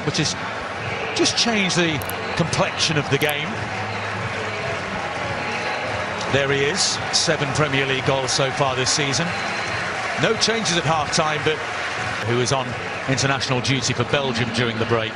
which has just changed the complexion of the game. There he is, 7 Premier League goals so far this season. No changes at half-time, but who is on international duty for Belgium during the break.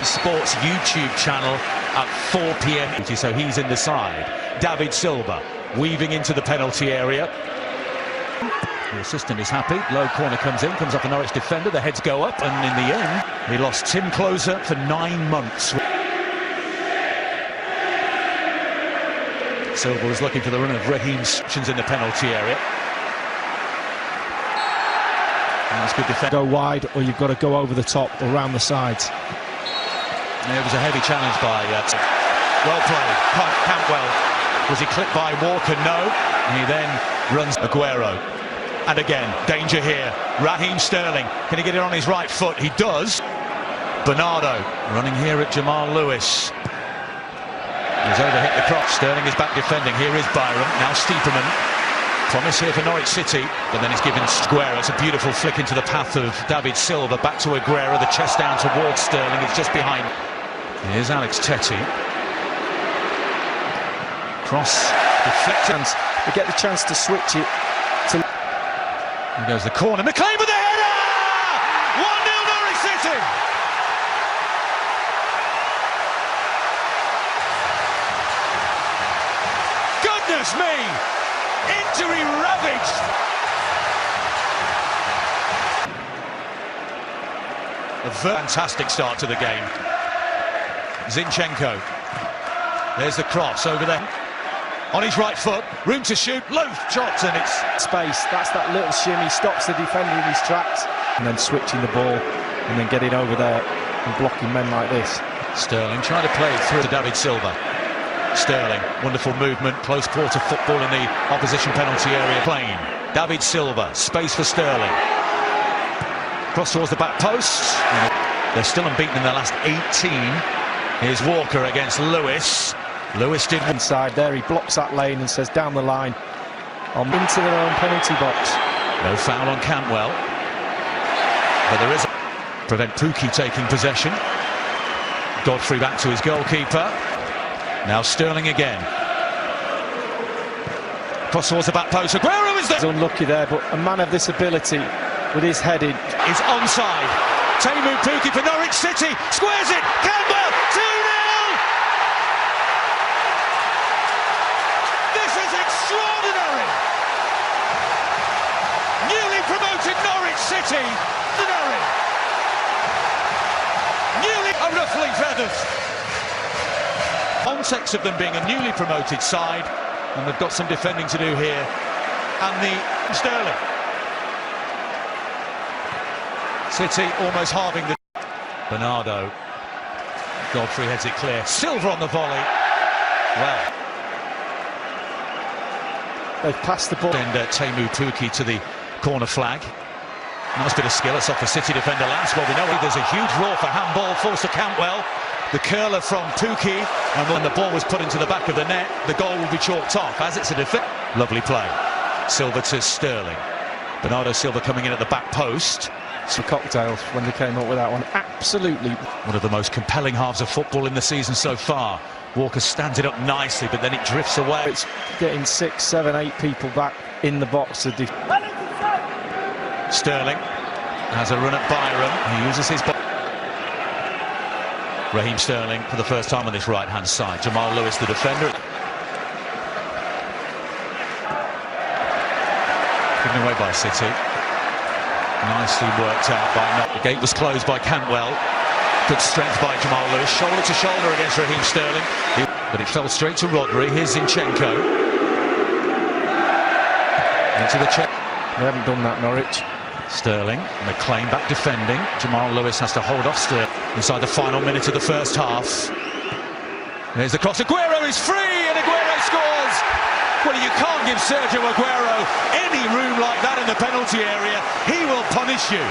Sports YouTube channel at 4 p.m. So he's in the side. David Silva weaving into the penalty area. The assistant is happy. Low corner comes in, comes off the Norwich defender. The heads go up, and in the end, he lost Tim Closer for 9 months. Silva was looking for the run of Raheem's in the penalty area. And that's good defense. Go wide, or you've got to go over the top or round the sides. It was a heavy challenge by well played. Campbell. Was he clipped by Walker? No. And he then runs Aguero. And again, danger here. Raheem Sterling. Can he get it on his right foot? He does. Bernardo running here at Jamal Lewis. He's overhit the cross. Sterling is back defending. Here is Byram. Now Stiepermann. Promise here for Norwich City. But then he's given Aguero. It's a beautiful flick into the path of David Silva. Back to Aguero. The chest down towards Sterling. It's just behind. Here's Alex Tettey. Cross deflected. They get the chance to switch it. Here goes the corner. McLean with the header! 1-0 Norwich City! Goodness me! Injury ravaged! A fantastic start to the game. Zinchenko. There's the cross over there. On his right foot, room to shoot, low shots, and it's space. That's that little shimmy, stops the defender in his tracks. And then switching the ball, and then getting over there and blocking men like this. Sterling trying to play through to David Silva. Sterling, wonderful movement, close quarter football in the opposition penalty area. Plain. David Silva, space for Sterling. Cross towards the back post. They're still unbeaten in their last 18. Here's Walker against Lewis. Lewis did inside there. He blocks that lane and says down the line into their own penalty box. No foul on Cantwell, but there is a prevent Pukki taking possession. Godfrey back to his goalkeeper. Now Sterling again. Cross towards the back post. Aguero is there. He's unlucky there, but a man of this ability with his heading is onside. Teemu Pukki for Norwich City squares it. Campbell 2-0. Extraordinary! Newly promoted Norwich City. Newly ruffling feathers. Context of them being a newly promoted side, and they've got some defending to do here. And the Sterling. City almost halving the. Bernardo. Godfrey heads it clear. Silva on the volley. Well. They've passed the ball. And Teemu Pukki to the corner flag. Nice bit of skill. It's off the City defender last. Well, we know there's a huge roar for handball. Falls to Cantwell. The curler from Pukki. And when the ball was put into the back of the net, the goal will be chalked off as it's a defense. Lovely play. Silva to Sterling. Bernardo Silva coming in at the back post. Some cocktails when they came up with that one. Absolutely. One of the most compelling halves of football in the season so far. Walker stands it up nicely, but then it drifts away. It's getting 6, 7, 8 people back in the box to Sterling has a run at Byram. He uses his Raheem Sterling for the first time on this right-hand side. Jamal Lewis, the defender. Given away by City. Nicely worked out by Not. The gate was closed by Cantwell. Good strength by Jamal Lewis, shoulder to shoulder against Raheem Sterling. But it fell straight to Rodri. Here's Zinchenko. Into the check. They haven't done that, Norwich. Sterling, McLean back defending. Jamal Lewis has to hold off Sterling inside the final minute of the first half. There's the cross. Aguero is free, and Aguero scores. Well, you can't give Sergio Aguero any room like that in the penalty area. He will punish you.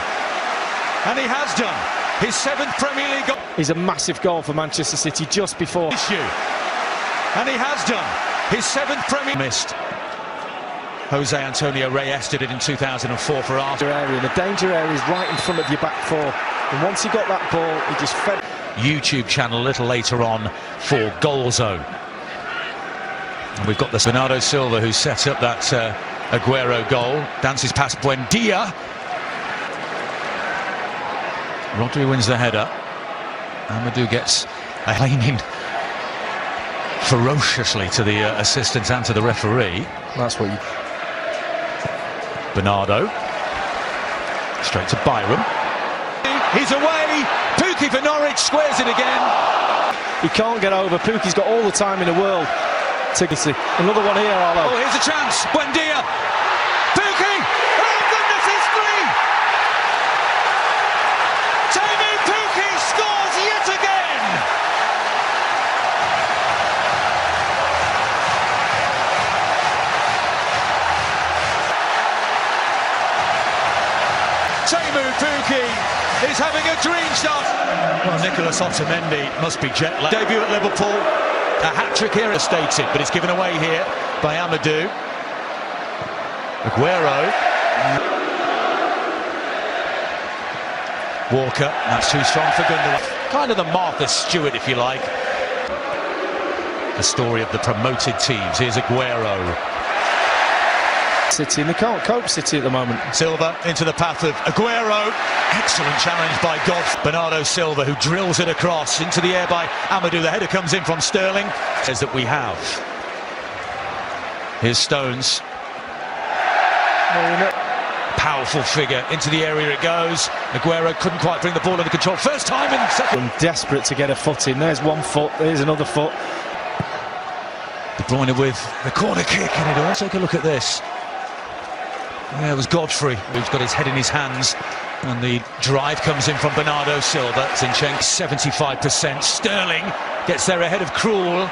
And he has done. His 7th Premier League goal. Is a massive goal for Manchester City just before. And he has done. His 7th Premier missed. Jose Antonio Reyes did it in 2004 for Arsenal. The danger area is right in front of your back four. And once he got that ball, he just fed. YouTube channel a little later on for Goal Zone. And we've got the Bernardo Silva who set up that Aguero goal. Dances past Buendia. Rodri wins the header. Amadou gets a leaning ferociously to the assistant and to the referee. That's what you... Bernardo. Straight to Byram. He's away. Pukki for Norwich squares it again. He can't get over. Pukki's got all the time in the world. Tickety. Another one here, Arlo. Oh, here's a chance. Buendia. Pukki. Oh, goodness, it's three. Teemu Pukki scores yet again. Teemu Pukki is having a dream start. Well, Nicolas Otamendi must be jet lagged. Debut at Liverpool, a hat-trick here stated, but it's given away here by Amadou. Aguero. Walker, that's too strong for Gundogan. Kind of the Martha Stewart, if you like. The story of the promoted teams. Here's Aguero. City, and they can't cope, City, at the moment. Silva into the path of Aguero. Excellent challenge by Goff. Bernardo Silva, who drills it across into the air by Amadou. The header comes in from Sterling. Says that we have. Here's Stones. Powerful figure into the area it goes. Aguero couldn't quite bring the ball under control. First time in second. Desperate to get a foot in. There's one foot, there's another foot. De Bruyne with the corner kick, and it all. Take a look at this. Yeah, it was Godfrey who's got his head in his hands, and the drive comes in from Bernardo Silva. Zinchenko 75%. Sterling gets there ahead of Krul.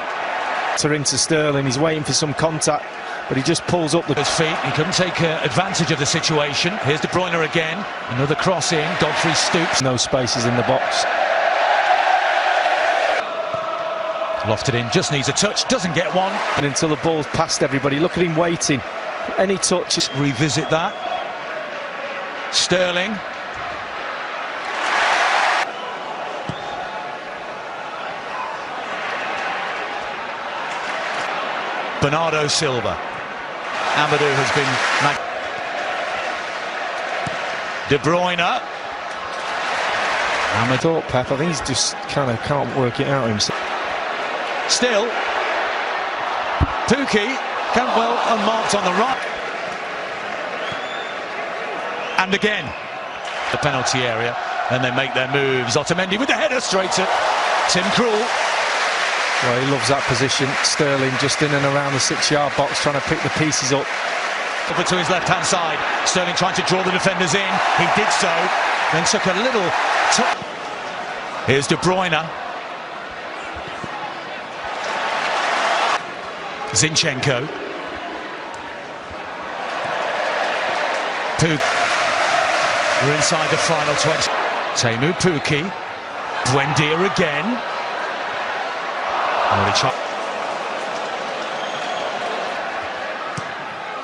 Into Sterling, he's waiting for some contact, but he just pulls up his feet. He couldn't take advantage of the situation. Here's De Bruyne again. Another cross in. Godfrey stoops. No spaces in the box. Lofted in, just needs a touch, doesn't get one. And until the ball's past everybody, look at him waiting. Any touch. Revisit that. Sterling. Bernardo Silva. Amadou has been... De Bruyne. Amadou, Pep, I think he's just kind of can't work it out himself. Still, Pukki, Cantwell unmarked on the right. And again, the penalty area, and they make their moves. Otamendi with the header straight to Tim Krul. Well, he loves that position. Sterling just in and around the 6-yard box trying to pick the pieces up. Over to his left-hand side. Sterling trying to draw the defenders in. He did so, then took a little... Here's De Bruyne. Zinchenko. Pukki. We're inside the final 20. Teemu Pukki. Buendia again.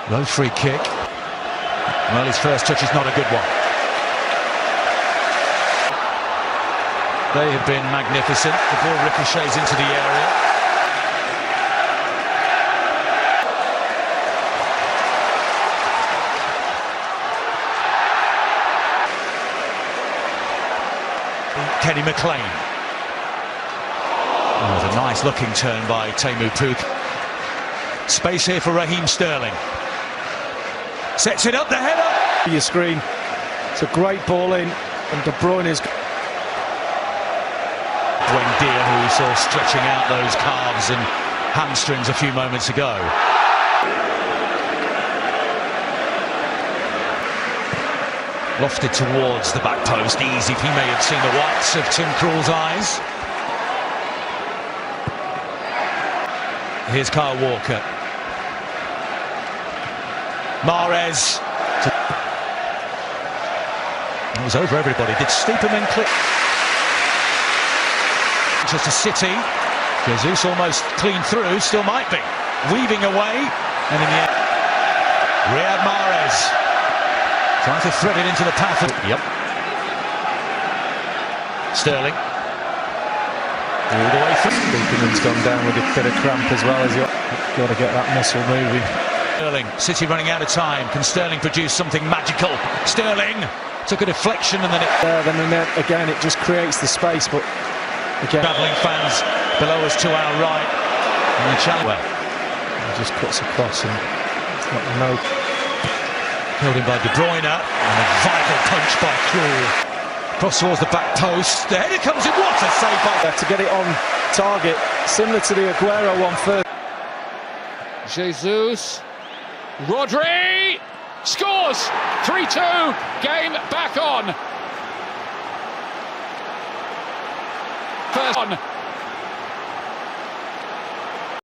Low free kick. Well, his first touch is not a good one. They have been magnificent. The ball ricochets into the area. Kenny McLean. Oh, a nice looking turn by Teemu Pukki. Space here for Raheem Sterling. Sets it up, the header. Your screen. It's a great ball in, and De Bruyne is... Buendia, who we saw stretching out those calves and hamstrings a few moments ago. Lofted towards the back post, easy. He may have seen the whites of Tim Krul's eyes. Here's Kyle Walker. Mahrez. It was over everybody. Did Stieperman click? Manchester City. Jesus almost clean through, still might be. Weaving away, and in the end, Riyad Mahrez trying to thread it into the path of... Yep. Sterling. All the way through. Beekman's gone down with a bit of cramp as well as you've got to get that muscle moving. Sterling, City running out of time. Can Sterling produce something magical? Sterling took a deflection and then it... Then again, it just creates the space, but again... Travelling fans below us to our right. And the challenge... Well, he just cuts across and let them know. Held in by De Bruyne. And a vital punch by Krul. Cross towards the back post. The header comes in. What a save by... To get it on target, similar to the Aguero one first. Jesus. Rodri scores! 3-2. Game back on. First on.